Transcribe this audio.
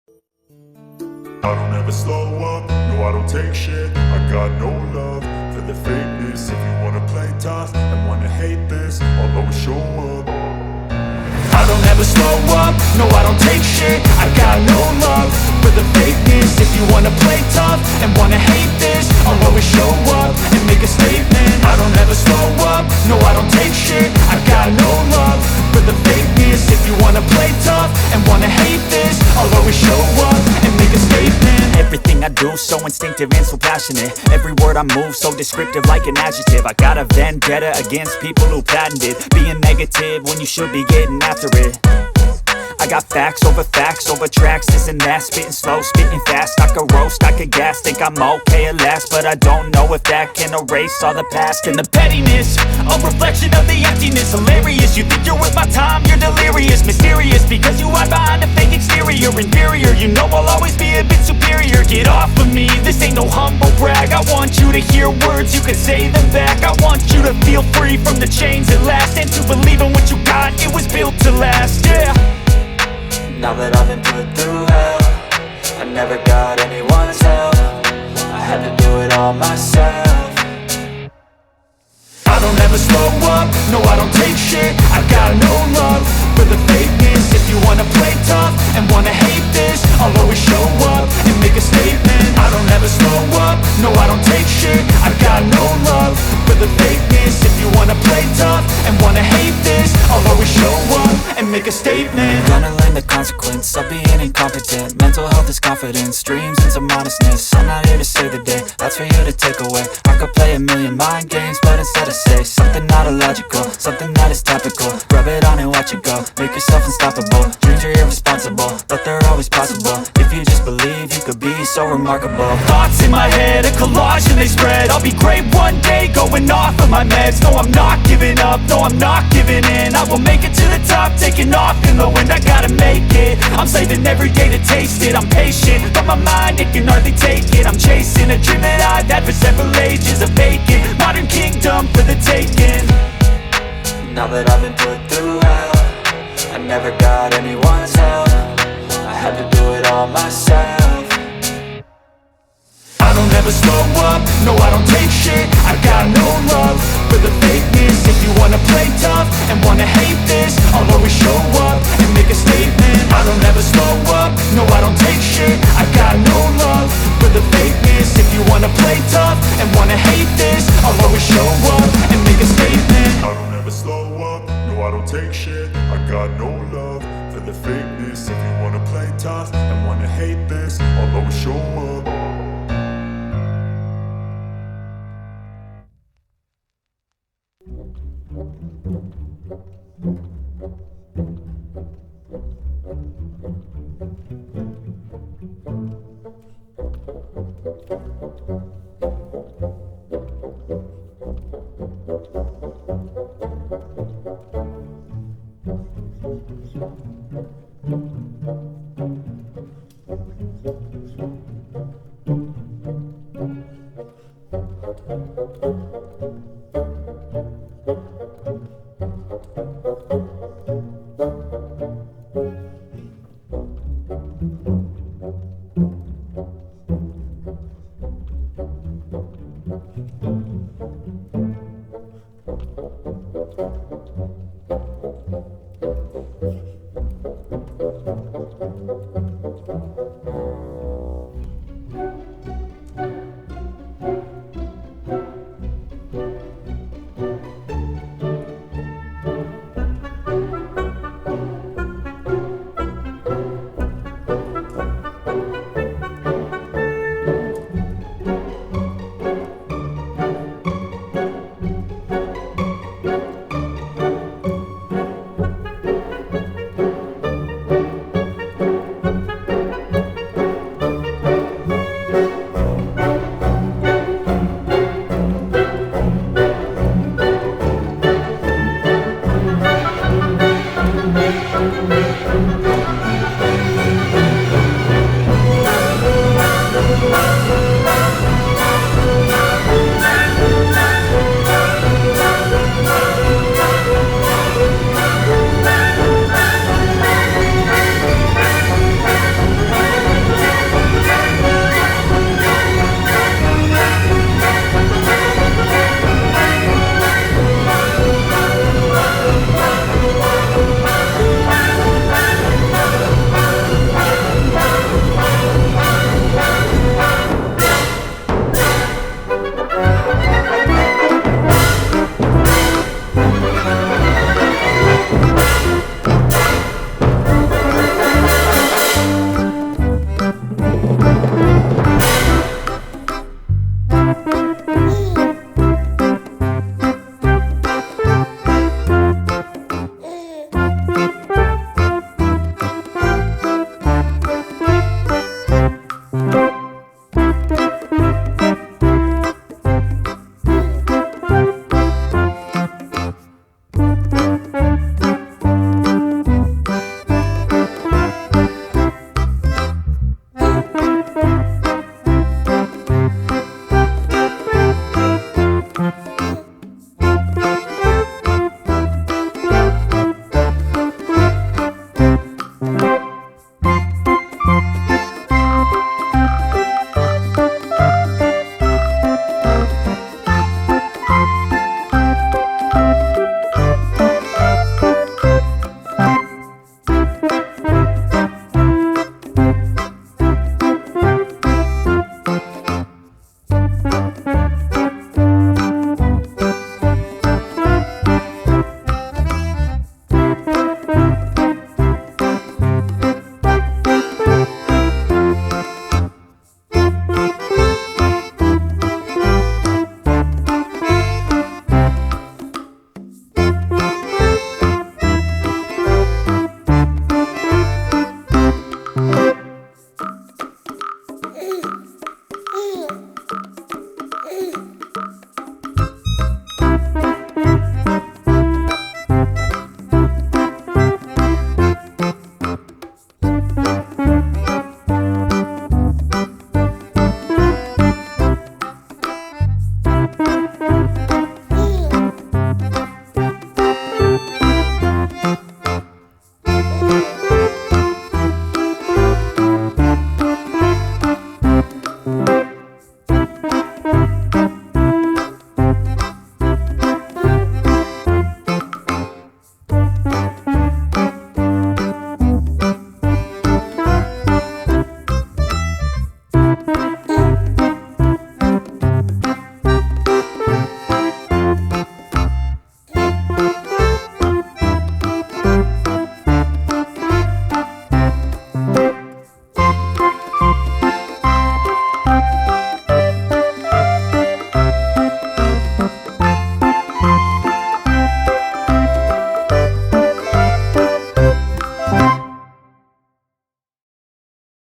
I don't ever slow up, no I don't take shit. I got no love for the fakeness. If you wanna play tough and wanna hate this, I'll always show up. I don't ever slow up, no I don't take shit. I got no love for the fakeness. If you wanna play tough and wanna hate this, I'll always show up and make a statement. I don't ever slow up, no I don't take shit. I got no love for the fakeness. If you wanna play tough and wanna hate this, I'll always show up and make a statement. Everything I do so instinctive and so passionate. Every word I move so descriptive like an adjective. I got a vendetta against people who patented being negative when you should be getting after it. I got facts over tracks, this and that. Spitting slow, spitting fast, I could roast, I could gas. Think I'm okay at last, but I don't know if that can erase all the past. And the pettiness, a reflection of the emptiness. Hilarious, you think you're worth my time, you're delirious. Mysterious, because you hide behind a fake exterior. Inferior, you know I'll always be a bit superior. Get off of me, this ain't no humble brag. I want you to hear words, you can say them back. I want you to feel free from the chains at last, and to believe in what you got, it was built to last, yeah. Now that I've been put through hell, I never got anyone's help. I had to do it all myself. I don't ever slow up, no I don't take shit. I got no love for the fakeness. If you wanna play tough and wanna hate this, I'll always show up and make a statement. I don't ever slow up, no I don't take shit. I got no love for the fakeness. If you wanna play tough and wanna hate this, I'll always show up and make a statement. Gonna learn the consequence of being incompetent. Mental health is confidence, dreams and some modestness. I'm not here to save the day, that's for you to take away. I could play a million mind games, but instead I say something not illogical, something that is topical. Rub it on and watch it go, make yourself unstoppable. Dreams are irresponsible, but they're always possible. If you just believe, you could be so remarkable. Thoughts in my head, a collage and they spread. I'll be great one day, going off of my meds. No, I'm not giving up, no, I'm not giving in. I will make it to the top, taking off in the wind. I gotta make it, I'm saving every day to taste it. I'm patient, but my mind, it can hardly take it. I'm chasing a dream that I've had for several ages. A vacant, modern kingdom for the taking. Now that I've been put through hell, I never got anyone's help. I had to do it all myself. I don't ever slow up, no I don't take shit. I got no love for the fakeness. If you wanna play tough and wanna hate this, I'll always show up and make a statement. I don't ever slow up, no I don't take shit. I got no love for the fakeness. If you wanna play tough and wanna hate this, I'll always show up and make a statement. I don't ever slow up, no I don't take shit. I got no love for the fakeness. If you wanna play tough and wanna hate this, I'll always show up. you.